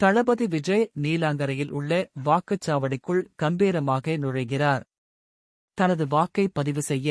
தளபதி விஜய் நீலாங்கரையில் உள்ள வாக்குச்சாவடிக்குள் கம்பீரமாக நுழைகிறார். தனது வாக்கை பதிவு செய்ய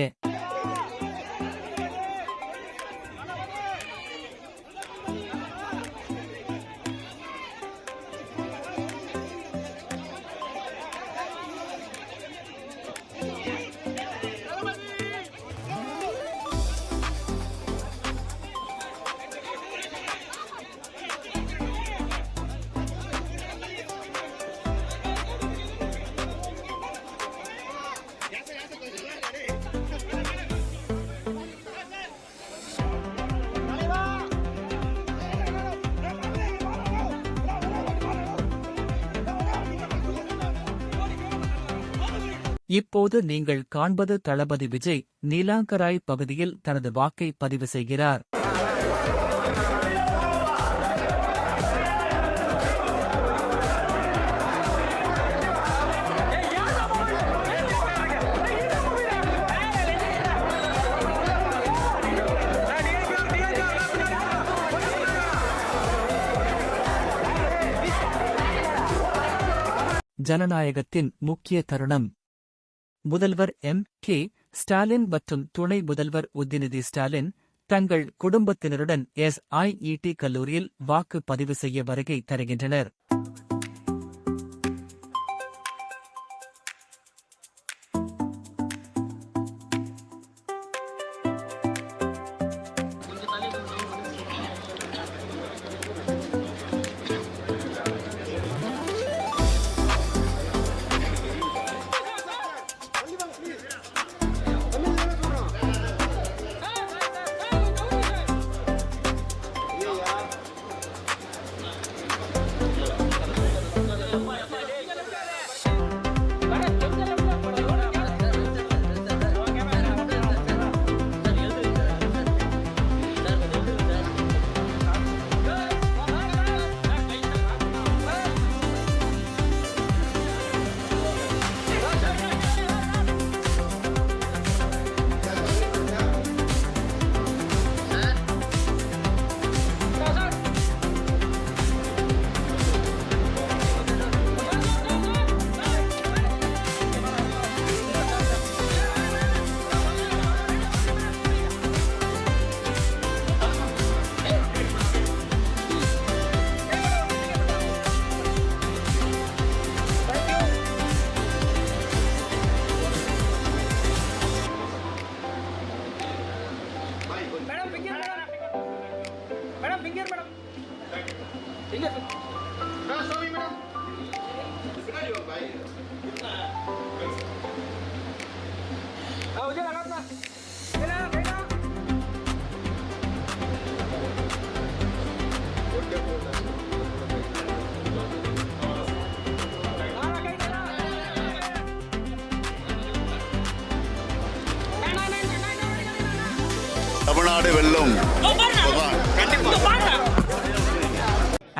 இப்போது நீங்கள் காண்பது தளபதி விஜய் நீலாங்கராய் பகுதியில் தனது வாக்கை பதிவு செய்கிறார். ஜனநாயகத்தின் முக்கிய தருணம். முதல்வர் M.K. ஸ்டாலின் மற்றும் துணை முதல்வர் உதயநிதி ஸ்டாலின் தங்கள் குடும்பத்தினருடன் SIET கல்லூரியில் வாக்கு பதிவு செய்ய வருகை தருகின்றனர். தமிழ்நாடு வெல்லும்.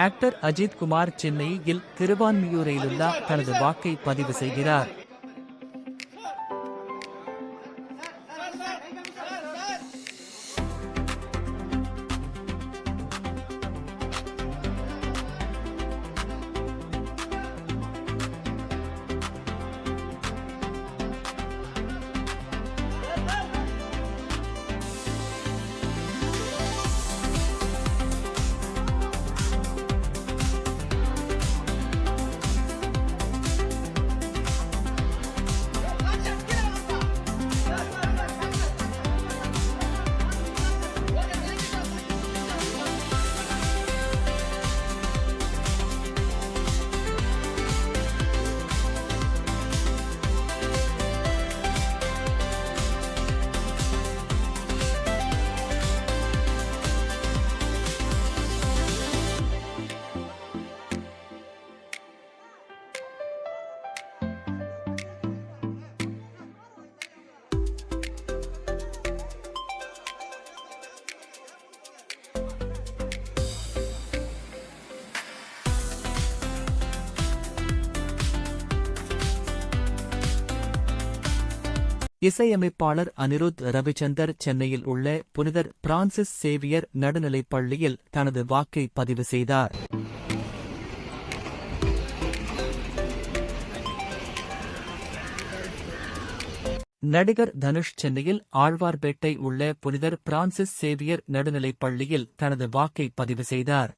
ஆக்டர் அஜித் குமார் சென்னையில் திருவான்மியூரிலுள்ள தனது வாக்கை பதிவு செய்கிறார். இசையமைப்பாளர் அனிருத் ரவிச்சந்தர் சென்னையில் உள்ள புனிதர் பிரான்சிஸ் சேவியர் நடுநிலைப் பள்ளியில் தனது வாக்கை பதிவு செய்தார். நடிகர் தனுஷ் சென்னையில் ஆழ்வார்பேட்டை உள்ள புனிதர் பிரான்சிஸ் சேவியர் நடுநிலைப் பள்ளியில் தனது வாக்கை பதிவு செய்தார்.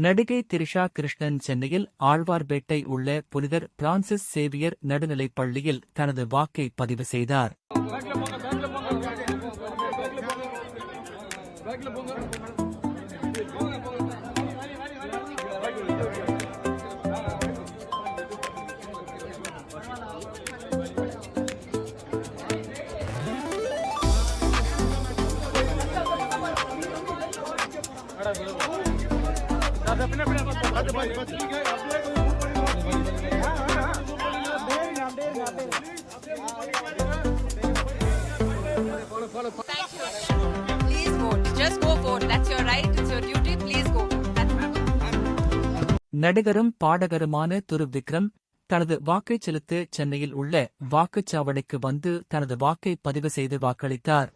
நடிகை திரிஷா கிருஷ்ணன் சென்னையில் ஆழ்வார்பேட்டை உள்ள புனிதர் பிரான்சிஸ் சேவியர் நடுநிலைப் பள்ளியில் தனது வாக்கை பதிவு செய்தார். Please vote. Just go vote. That's your right. It's your duty. Please go. நடிகரும் பாடகருமான துரு விக்ரம் தனது வாக்கைச் செலுத்த சென்னையில் உள்ள வாக்குச்சாவடிக்கு வந்து தனது வாக்கை பதிவு செய்து வாக்களித்தார்.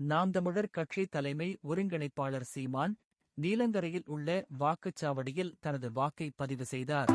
நாம் தமிழர் கட்சி தலைமை ஒருங்கிணைப்பாளர் சீமான் நீலங்கரையில் உள்ள வாக்குச்சாவடியில் தனது வாக்கை பதிவு செய்தார்.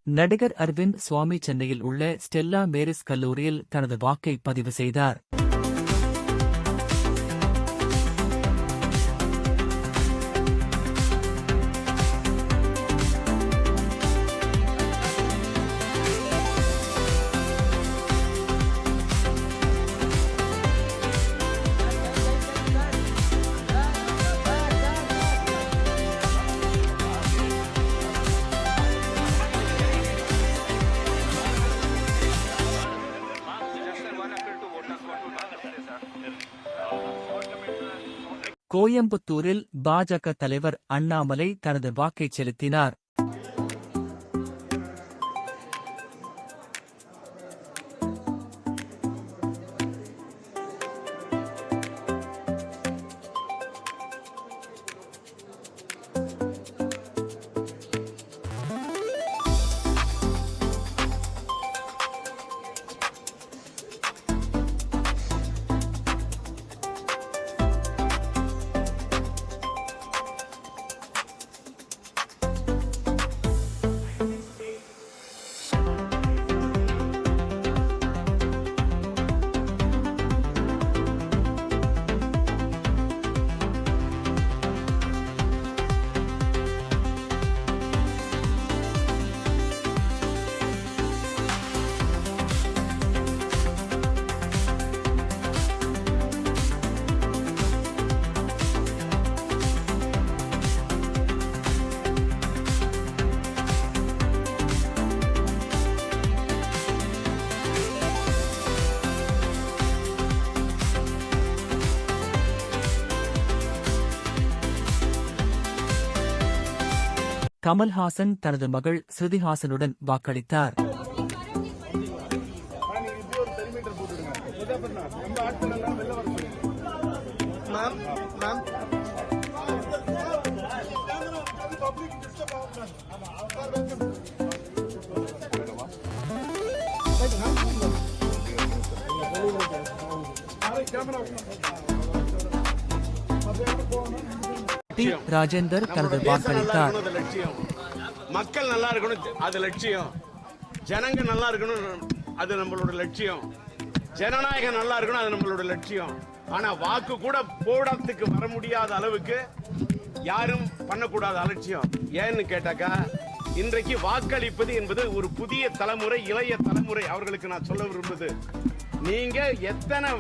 நடிகர் அரவிந்த் சுவாமி சென்னையில் உள்ள ஸ்டெல்லா மேரிஸ் கல்லூரியில் தனது வாக்கை பதிவு செய்தார். கோயம்புத்தூரில் பாஜக தலைவர் அண்ணாமலை தனது வாக்கைச் செலுத்தினார். கமல்ஹாசன் தனது மகள் ஸ்ருதிஹாசனுடன் வாக்களித்தார். ராஜேந்தர் தனது வாக்களித்தார். மக்கள் நல்லா இருக்கணும், அது லட்சியம். ஜனங்க நல்லா இருக்கணும், அது நம்மளோட லட்சியம். ஜனநாயகம் நல்லா இருக்கணும், அது நம்மளோட லட்சியம். ஆனா வாக்கு கூட போடத்துக்கு வர முடியாத அளவுக்கு யாரும் பண்ணக்கூடாத அலட்சியம். ஏன்னு கேட்டாக்கா, இன்றைக்கு வாக்களிப்பது என்பது ஒரு புதிய தலைமுறை, இளைய தலைமுறை. அவர்களுக்கு நான் சொல்ல விரும்புவது, நீங்க எத்தனை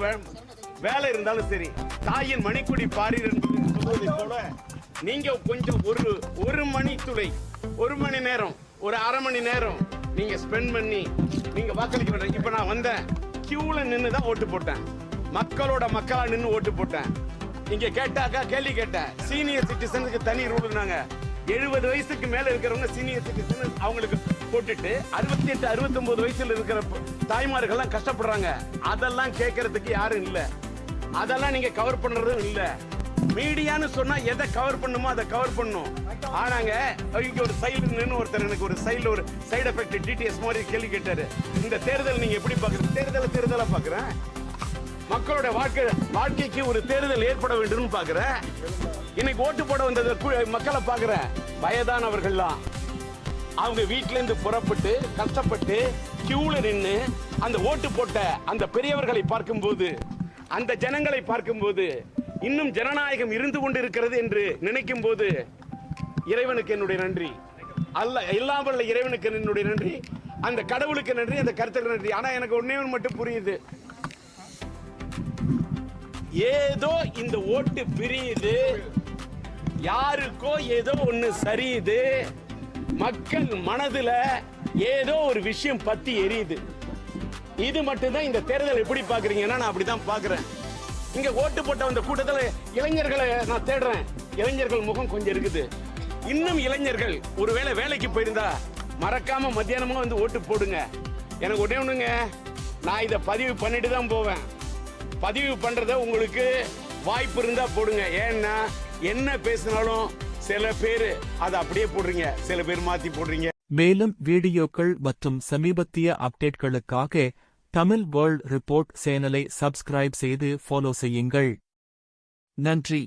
வேலை இருந்தாலும் சரி, தாயின் மணிக்குடி பாரீர் என்பது சொல்வதை போல நீங்க கொஞ்சம் ஒரு மணித்துளை, ஒரு மணி நேரம், ஒரு அரை மணி நேரம் நீங்க ஸ்பெண்ட் பண்ணி நீங்க வாக்களிக்க வேண்டாம். இப்ப நான் வந்தேன், கியூல நின்று தான் ஓட்டு போட்டேன். மக்களா நின்று ஓட்டு போட்டேன். இங்க கேட்டாக்கா கேள்வி கேட்டேன். சீனியர் சிட்டிசனுக்கு தனி ரூல்னாங்க. 70 வயசுக்கு மேல இருக்கிறவங்க சீனியர் சிட்டிசன் அவங்களுக்கு போட்டுட்டு 68, 69 வயசுல இருக்கிற தாய்மார்கள்லாம் கஷ்டப்படுறாங்க. அதெல்லாம் கேட்கறதுக்கு யாரும் இல்ல. அதெல்லாம் நீங்க கவர் பண்றதும் இல்ல. மீடியான்னு சொன்னா எதை கவர் பண்ணுமோ அதை கவர் பண்ணும். ஆனாங்க இங்க ஒரு சைடு நின்று ஒருத்தர் எனக்கு ஒரு சைடுல ஒரு சைடு எஃபெக்ட் டிடிஎஸ் மாதிரி கேள்வி கேட்டாரு. இந்த தேர்தல் நீங்க எப்படி பாக்குறீங்க? தேர்தலை பாக்குறேன். மக்களோட வாழ்க்கைக்கு ஒரு தேர்தல் ஏற்பட வேண்டும் பாக்குறேன். இன்னைக்கு ஓட்டு போட வந்தது மக்களை பாக்குறேன். வயதானவர்கள்லாம் அவங்க வீட்டுல இருந்து புறப்பட்டு கஷ்டப்பட்டு கியூல நின்று அந்த ஓட்டு போட்ட அந்த பெரியவர்களை பார்க்கும்போது, அந்த ஜனங்களை பார்க்கும்போது, இன்னும் ஜனநாயகம் இருந்து கொண்டு இருக்கிறது என்று நினைக்கும் போது இறைவனுக்கு என்னுடைய நன்றி. எல்லாம் வல்ல இறைவனுக்கு என்னுடைய நன்றி, அந்த கடவுளுக்கு நன்றி, அந்த கருத்துக்கு நன்றி. ஆனா எனக்கு ஒன்னே மட்டும் புரியுது, ஏதோ இந்த ஓட்டு பிரியுது, யாருக்கோ ஏதோ ஒண்ணு சரியுது, மக்கள் மனதுல ஏதோ ஒரு விஷயம் பத்தி எரியுது. இது மட்டும்தான் இந்த தேர்தல் எப்படி பாக்குறீங்கன்னா நான் அப்படிதான் பாக்குறேன். இங்க ஓட்டு போட்ட அந்த கூட்டத்தில் இளைஞர்களை நான் தேடுறேன். இளைஞர்கள் முகம் கொஞ்சம் இருக்குது. இன்னும் இளைஞர்கள் ஒருவேளை வேலைக்கு போயிருந்தா மறக்காம மத்தியானமா வந்து ஓட்டு போடுங்க. எனக்கு ஒண்ணே ஒண்ணுங்க, நான் இதை பதிவு பண்ணிட்டு தான் போவேன். பதிவு பண்றத உங்களுக்கு வாய்ப்பு இருந்தா போடுங்க. ஏன்னா என்ன பேசினாலும் சில பேர் அதை அப்படியே போடுறீங்க, சில பேர் மாத்தி போடுறீங்க. மேலும் வீடியோக்கள் மற்றும் சமீபத்திய அப்டேட்களுக்காக தமிழ் வேர்ல்ட் ரிப்போர்ட் சேனலை சப்ஸ்கிரைப் செய்து ஃபாலோ செய்யுங்கள். நன்றி.